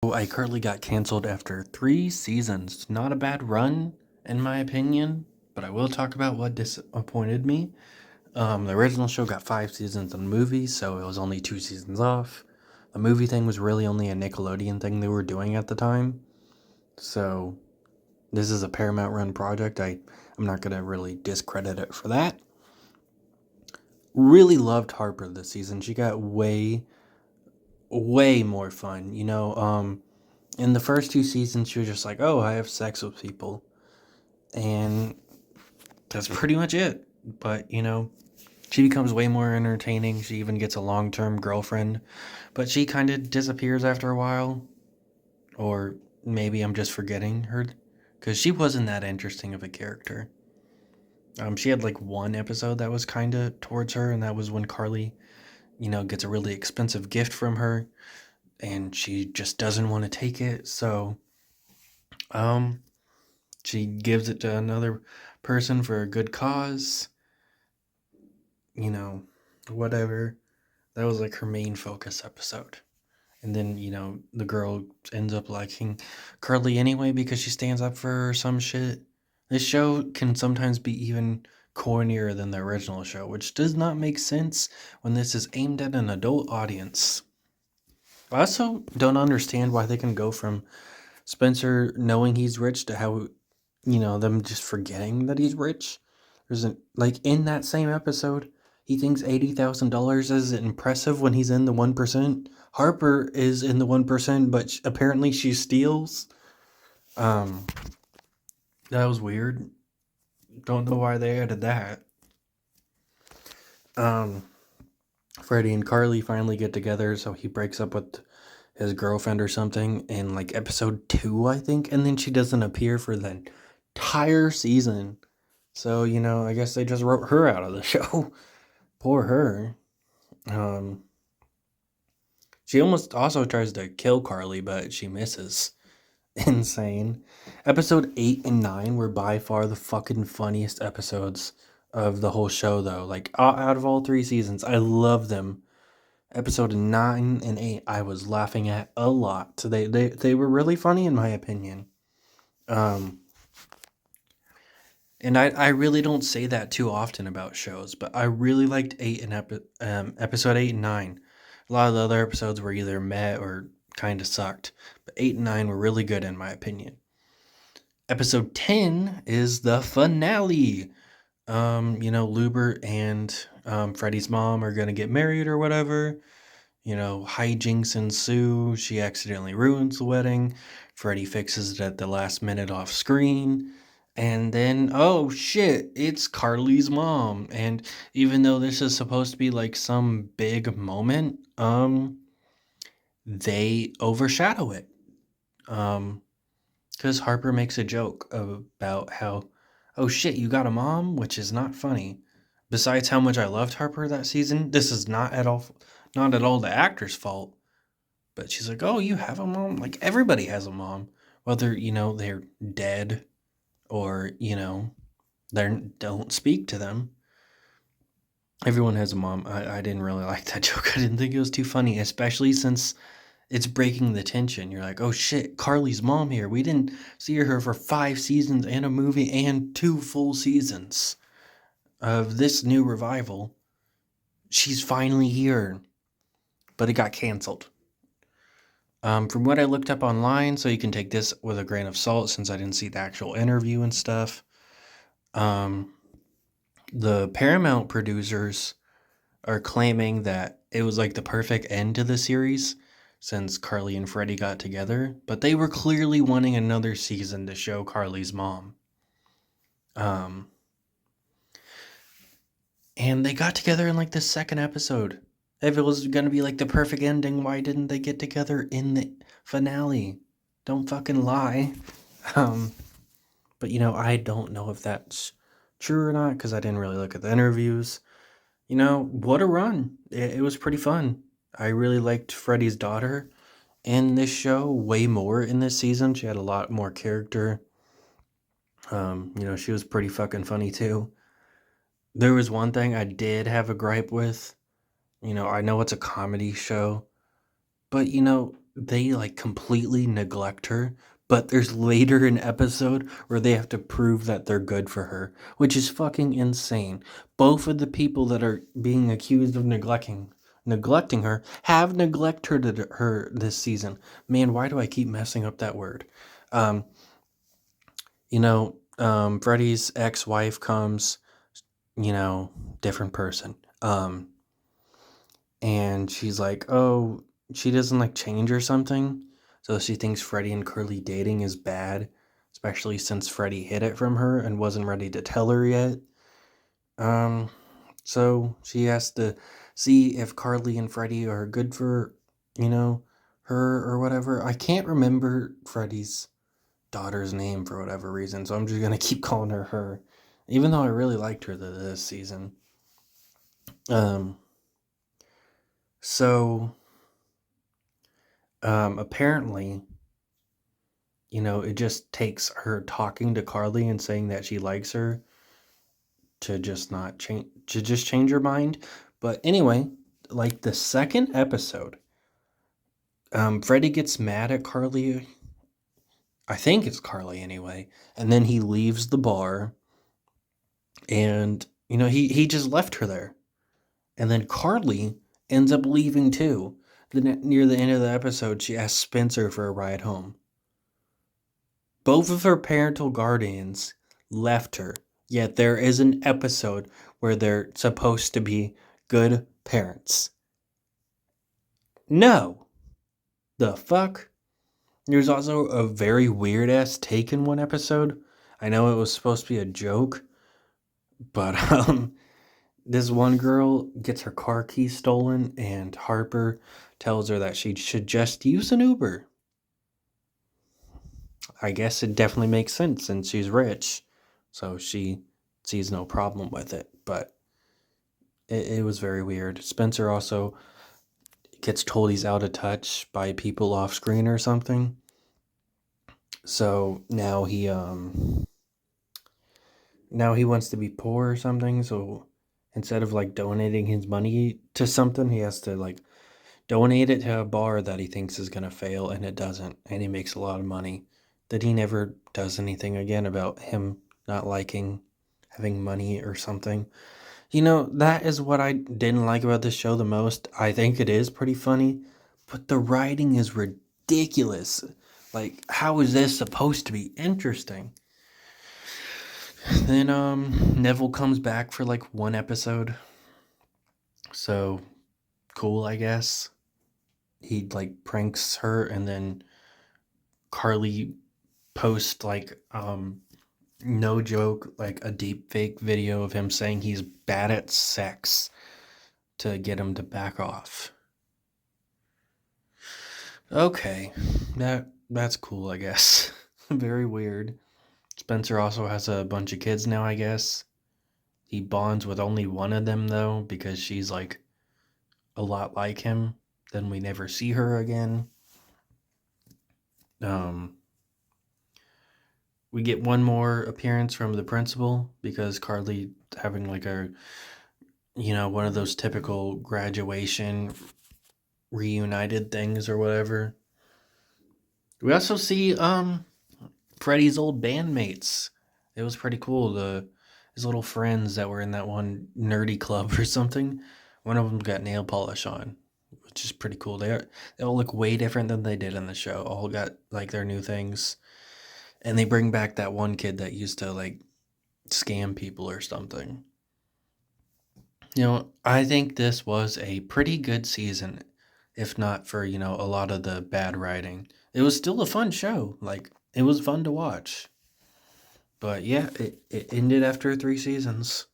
Oh, iCarly got canceled after 3 seasons. Not a bad run, in my opinion, but I will talk about what disappointed me. The original show got 5 seasons on the movie, so it was only 2 seasons off. The movie thing was really only a Nickelodeon thing they were doing at the time, so this is a Paramount run project. I'm not gonna really discredit it for that. Really loved Harper this season. She got way more fun. In the first 2 seasons, she was just like, "Oh, I have sex with people," and that's pretty much it. But she becomes way more entertaining. She even gets a long-term girlfriend, but she kind of disappears after a while. Or maybe I'm just forgetting her, because she wasn't that interesting of a character. She had like one episode that was kind of towards her, and that was when Carly, gets a really expensive gift from her, and she just doesn't want to take it. So, um, she gives it to another person for a good cause. You know, whatever. That was like her main focus episode. And then, the girl ends up liking Carly anyway because she stands up for her or some shit. This show can sometimes be even cornier than the original show, which does not make sense when this is aimed at an adult audience. I also don't understand why they can go from Spencer knowing he's rich to how, them just forgetting that he's rich. There's like in that same episode, he thinks $80,000 is impressive when he's in the 1%. Harper is in the 1%, but apparently she steals. Um, that was weird. Don't know why they added that. Um, Freddie and Carly finally get together, so he breaks up with his girlfriend or something in like episode 2, I think, and then she doesn't appear for the entire season. So, I guess they just wrote her out of the show. Poor her. Um, she almost also tries to kill Carly, but she misses. Insane. Episode 8 and 9 were by far the fucking funniest episodes of the whole show, though. Like, out of all 3 seasons, I love them. Episode 9 and 8, I was laughing at a lot. So they were really funny, in my opinion. And I really don't say that too often about shows, but I really liked episode 8 and 9. A lot of the other episodes were either meh or kind of sucked, but 8 and 9 were really good in my opinion. Episode 10 is the finale. Luber and Freddie's mom are gonna get married or whatever. Hijinks ensue. She accidentally ruins the wedding. Freddie fixes it at the last minute off screen. And then, oh shit, it's Carly's mom. And even though this is supposed to be like some big moment, they overshadow it. Because Harper makes a joke about how, oh shit, you got a mom, which is not funny. Besides how much I loved Harper that season, this is not at all the actor's fault. But she's like, oh, you have a mom? Like, everybody has a mom. Whether, they're dead or, they don't speak to them. Everyone has a mom. I didn't really like that joke. I didn't think it was too funny, especially since it's breaking the tension. You're like, oh shit, Carly's mom here. We didn't see her for 5 seasons and a movie and 2 full seasons of this new revival. She's finally here. But it got canceled. From what I looked up online, so you can take this with a grain of salt since I didn't see the actual interview and stuff. The Paramount producers are claiming that it was like the perfect end to the series since Carly and Freddie got together, but they were clearly wanting another season to show Carly's mom. And they got together in like the second episode. If it was gonna be like the perfect ending, why didn't they get together in the finale? Don't fucking lie. Um, but I don't know if that's true or not because I didn't really look at the interviews. What a run. It was pretty fun. I really liked Freddie's daughter in this show way more in this season. She had a lot more character. She was pretty fucking funny too. There was one thing I did have a gripe with. I know it's a comedy show, but they like completely neglect her, but there's later an episode where they have to prove that they're good for her, which is fucking insane. Both of the people that are being accused of neglecting her have neglected her this season. Man, why do I keep messing up that word? Um, Freddie's ex-wife comes, different person. And she's like, oh, she doesn't like change or something. So she thinks Freddie and Curly dating is bad, especially since Freddie hid it from her and wasn't ready to tell her yet. Um, so she has to see if Carly and Freddie are good for, you know, her or whatever. I can't remember Freddie's daughter's name for whatever reason, so I'm just gonna keep calling her, even though I really liked her this season. Um, so apparently, it just takes her talking to Carly and saying that she likes her to just not change, to just change her mind. But anyway, like the second episode, Freddie gets mad at Carly. I think it's Carly anyway, and then he leaves the bar, and he just left her there, and then Carly ends up leaving too. Near the end of the episode, she asks Spencer for a ride home. Both of her parental guardians left her, yet there is an episode where they're supposed to be good parents. No. The fuck? There's also a very weird ass take in one episode. I know it was supposed to be a joke, but this one girl gets her car keys stolen and Harper tells her that she should just use an Uber. I guess it definitely makes sense since she's rich, so she sees no problem with it. But it was very weird. Spencer also gets told he's out of touch by people off screen or something. So now he wants to be poor or something. So instead of like donating his money to something, he has to like donate it to a bar that he thinks is gonna fail, and it doesn't, and he makes a lot of money. That he never does anything again about him not liking having money or something. That is what I didn't like about this show the most. I think it is pretty funny, but the writing is ridiculous. Like, how is this supposed to be interesting? Then Neville comes back for like one episode. So cool, I guess. He like pranks her, and then Carly posts like no joke, like a deep fake video of him saying he's bad at sex to get him to back off. Okay, that's cool, I guess. Very weird. Spencer also has a bunch of kids now, I guess. He bonds with only one of them though, because she's like a lot like him. Then we never see her again. We get one more appearance from the principal because Carly having like one of those typical graduation reunited things or whatever. We also see Freddie's old bandmates. It was pretty cool. His little friends that were in that one nerdy club or something. One of them got nail polish on, which is pretty cool. They all look way different than they did in the show. All got like their new things, and they bring back that one kid that used to like scam people or something. I think this was a pretty good season, if not for, a lot of the bad writing. It was still a fun show. Like, it was fun to watch. But yeah, it ended after 3 seasons.